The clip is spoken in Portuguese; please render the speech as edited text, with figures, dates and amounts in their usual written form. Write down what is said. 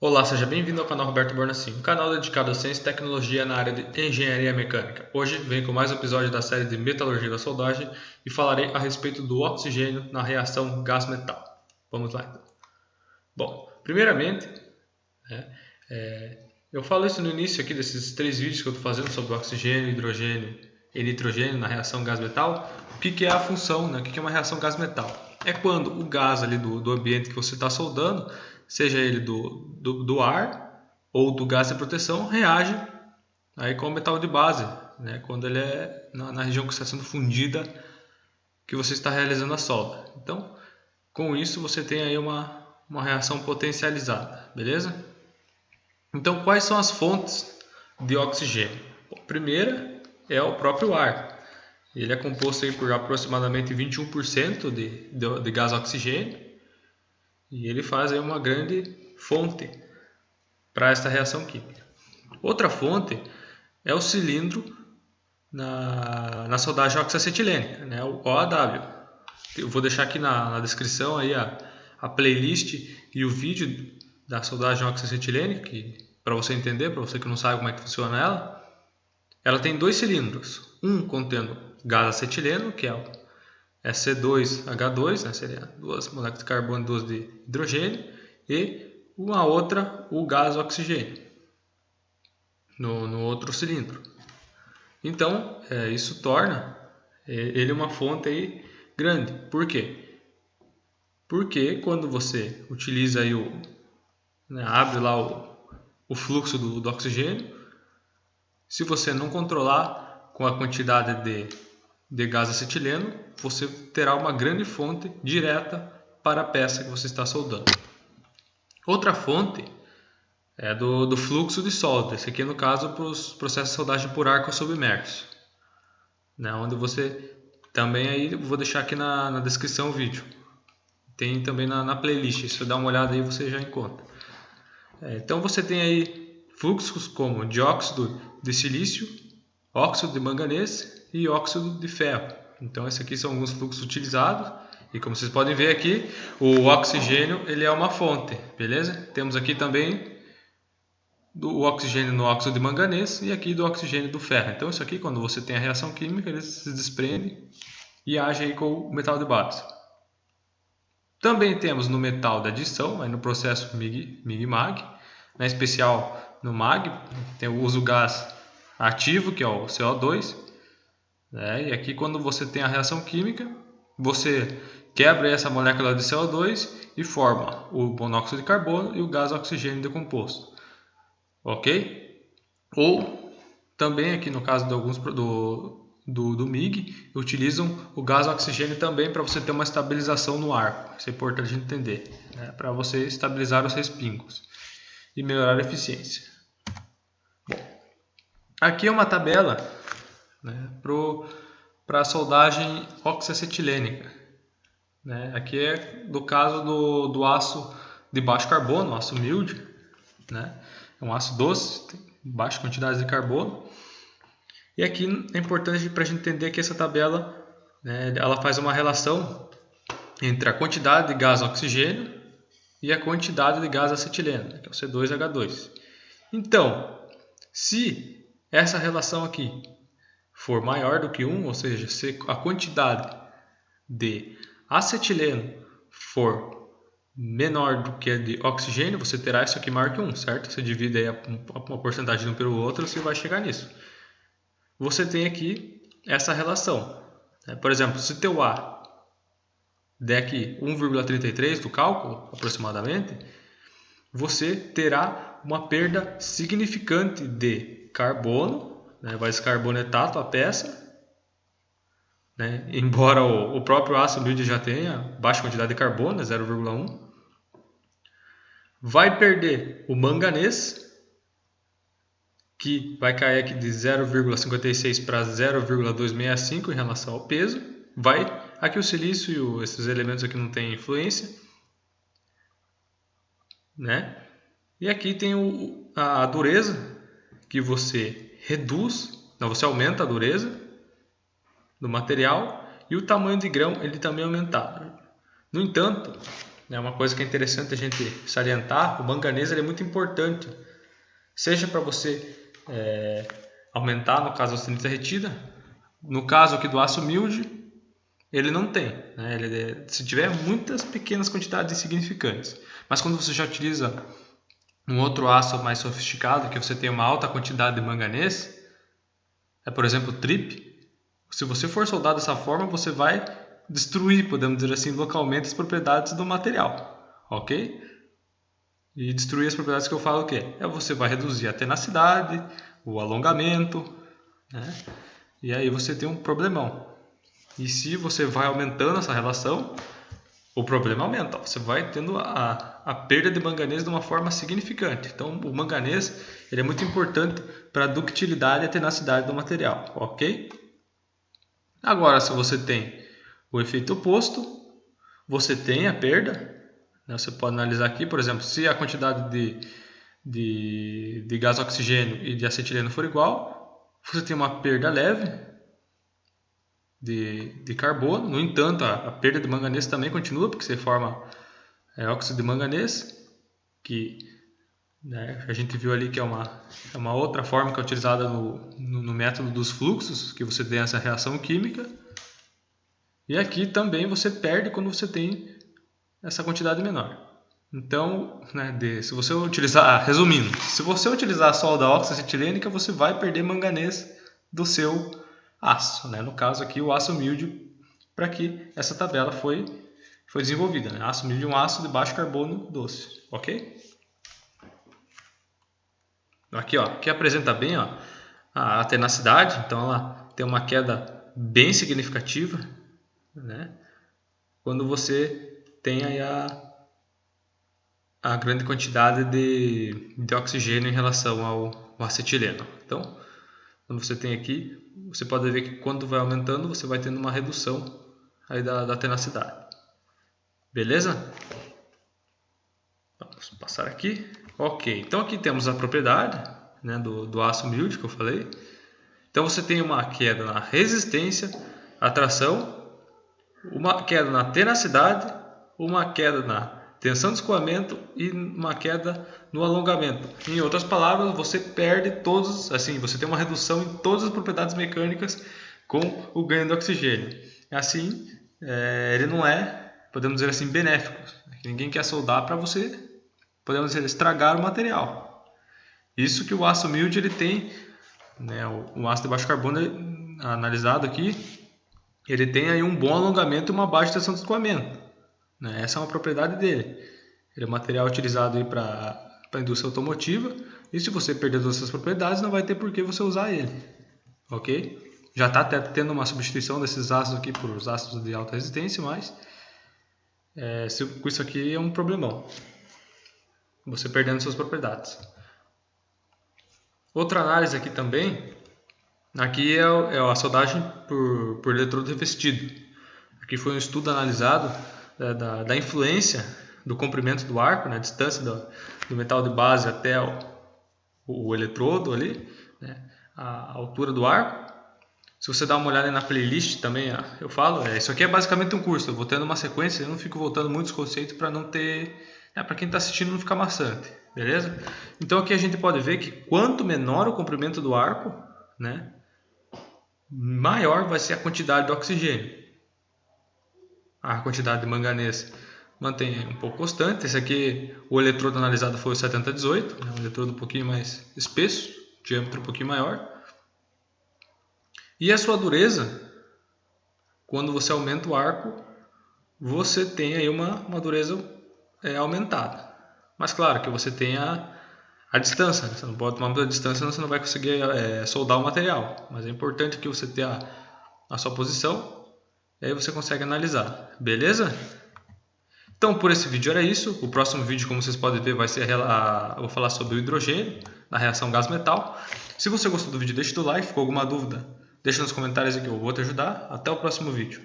Olá, seja bem-vindo ao canal Roberto Bornacin, um canal dedicado à ciência e tecnologia na área de engenharia mecânica. Hoje venho com mais um episódio da série de metalurgia da soldagem e falarei a respeito do oxigênio na reação gás-metal. Vamos lá então. Bom, primeiramente, né, eu falo isso no início aqui desses 3 vídeos que eu estou fazendo sobre oxigênio, hidrogênio e nitrogênio na reação gás-metal. O que é a função, né? O que é uma reação gás-metal? É quando o gás ali do ambiente que você está soldando, seja ele do ar ou do gás de proteção, reage aí com o metal de base, né? Quando ele é na região que está sendo fundida, que você está realizando a solda. Então, com isso você tem aí uma reação potencializada, beleza? Então, quais são as fontes de oxigênio? Bom, a primeira é o próprio ar. Ele é composto aí por aproximadamente 21% de gás oxigênio e ele faz aí uma grande fonte para esta reação química. Outra fonte é o cilindro na soldagem oxacetilênica, né, o OAW. Eu vou deixar aqui na descrição aí a playlist e o vídeo da soldagem oxacetilênica, para você entender, para você que não sabe como é que funciona ela. Ela tem 2 cilindros, um contendo gás acetileno, que é o C2H2, né, seria 2 moléculas de carbono e 2 de hidrogênio, e uma outra, o gás oxigênio, no outro cilindro. Então, isso torna ele uma fonte aí grande. Por quê? Porque quando você utiliza aí abre lá o fluxo do oxigênio, se você não controlar com a quantidade de gás acetileno, você terá uma grande fonte direta para a peça que você está soldando. Outra fonte é do fluxo de solda. Esse aqui é no caso para os processos de soldagem por arco submerso, né? Onde você também aí vou deixar aqui na descrição o vídeo. Tem também na playlist. Se você dar uma olhada aí você já encontra. Então você tem aí fluxos como dióxido de silício, óxido de manganês e óxido de ferro. Então esses aqui são alguns fluxos utilizados. E como vocês podem ver aqui, o oxigênio ele é uma fonte, beleza? Temos aqui também do oxigênio no óxido de manganês e aqui do oxigênio do ferro. Então isso aqui, quando você tem a reação química, eles se desprendem e agem aí com o metal de base. Também temos no metal da adição, aí no processo MIG-MAG, em especial no MAG, tem o uso gás ativo, que é o CO2. E aqui quando você tem a reação química, você quebra essa molécula de CO2 e forma o monóxido de carbono e o gás oxigênio decomposto. Ok? Ou também aqui no caso de alguns do MIG, utilizam o gás oxigênio também para você ter uma estabilização no ar. Isso é importante entender, né? Para você estabilizar os respingos e melhorar a eficiência. Bom, aqui é uma tabela, né, para a soldagem oxacetilênica, né? Aqui é do caso do aço de baixo carbono, aço mild, né? É um aço doce, tem baixa quantidade de carbono. E aqui é importante para a gente entender que essa tabela, né, ela faz uma relação entre a quantidade de gás oxigênio e a quantidade de gás acetileno, que é o C2H2. Então, se essa relação aqui for maior do que 1, ou seja, se a quantidade de acetileno for menor do que a de oxigênio, você terá isso aqui maior que 1, certo? Você divide aí uma porcentagem de um pelo outro, você vai chegar nisso. Você tem aqui essa relação. Por exemplo, se teu A der aqui 1,33 do cálculo, aproximadamente, você terá uma perda significante de carbono, né? Vai descarbonetar a tua peça, né? Embora o próprio aço mild já tenha baixa quantidade de carbono, 0,1. Vai perder o manganês, que vai cair aqui de 0,56 para 0,265 em relação ao peso. Aqui o silício e esses elementos aqui não têm influência, né? E aqui tem a dureza, que você reduz, não, você aumenta a dureza do material, e o tamanho de grão ele também é aumentado. No entanto, É uma coisa que é interessante a gente salientar, o manganês ele é muito importante, seja para você aumentar, no caso, a cilindrada retida. No caso aqui do aço milde, ele não tem, né? Se tiver muitas pequenas quantidades insignificantes. Mas quando você já utiliza um outro aço mais sofisticado, que você tem uma alta quantidade de manganês, por exemplo, o TRIP, se você for soldar dessa forma, você vai destruir, podemos dizer assim, localmente as propriedades do material, ok? E destruir as propriedades que eu falo o quê? Você vai reduzir a tenacidade, o alongamento, né? E aí você tem um problemão. E se você vai aumentando essa relação, o problema aumenta. Você vai tendo a perda de manganês de uma forma significante. Então, o manganês ele é muito importante para a ductilidade e a tenacidade do material, ok? Agora, se você tem o efeito oposto, você tem a perda. Você pode analisar aqui, por exemplo, se a quantidade de gás oxigênio e de acetileno for igual, você tem uma perda leve de carbono. No entanto, a perda de manganês também continua, porque você forma óxido de manganês, que a gente viu ali que é uma outra forma que é utilizada no método dos fluxos, que você tem essa reação química. E aqui também você perde quando você tem essa quantidade menor. Então, se você utilizar, resumindo, se você utilizar a solda oxoacetilênica, você vai perder manganês do seu aço, no caso aqui o aço milde, para que essa tabela foi desenvolvida. Aço milde é um aço de baixo carbono doce, ok? Aqui apresenta bem a tenacidade, então ela tem uma queda bem significativa, quando você tem aí a grande quantidade de oxigênio em relação ao acetileno. Então, quando você tem aqui, você pode ver que quando vai aumentando, você vai tendo uma redução aí da tenacidade. Beleza? Vamos passar aqui. Ok, então aqui temos a propriedade do aço milde que eu falei. Então você tem uma queda na resistência, atração, uma queda na tenacidade, uma queda na tensão de escoamento e uma queda no alongamento. Em outras palavras, você perde todos, assim, você tem uma redução em todas as propriedades mecânicas com o ganho do oxigênio. Assim, ele não é, podemos dizer assim, benéfico. Ninguém quer soldar para você, podemos dizer, estragar o material. Isso que o aço milde ele tem, o aço de baixo carbono analisado aqui, ele tem aí um bom alongamento e uma baixa tensão de escoamento. Essa é uma propriedade dele. Ele é um material utilizado para a indústria automotiva. E se você perder todas essas propriedades, não vai ter por que você usar ele. Ok? Já está tendo uma substituição desses ácidos aqui por os ácidos de alta resistência, mas com isso aqui é um problemão. Você perdendo suas propriedades. Outra análise aqui também. Aqui é a soldagem por eletrodo revestido. Aqui foi um estudo analisado da influência do comprimento do arco, a distância do metal de base até o eletrodo ali, a altura do arco. Se você dá uma olhada na playlist também, eu falo, isso aqui é basicamente um curso, eu vou tendo uma sequência, eu não fico voltando muitos conceitos para não ter, para quem está assistindo não ficar maçante, beleza? Então aqui a gente pode ver que quanto menor o comprimento do arco, maior vai ser a quantidade de oxigênio. A quantidade de manganês mantém um pouco constante. Esse aqui, o eletrodo analisado foi o 7018, um eletrodo um pouquinho mais espesso, diâmetro um pouquinho maior. E a sua dureza, quando você aumenta o arco, você tem aí uma dureza aumentada. Mas claro que você tem a distância, você não pode tomar muita distância, senão você não vai conseguir soldar o material. Mas é importante que você tenha a sua posição. E aí você consegue analisar, beleza? Então por esse vídeo era isso. O próximo vídeo, como vocês podem ver, vai ser eu vou falar sobre o hidrogênio na reação gás-metal. Se você gostou do vídeo, deixa o like. Ficou alguma dúvida, deixa nos comentários aqui, eu vou te ajudar. Até o próximo vídeo.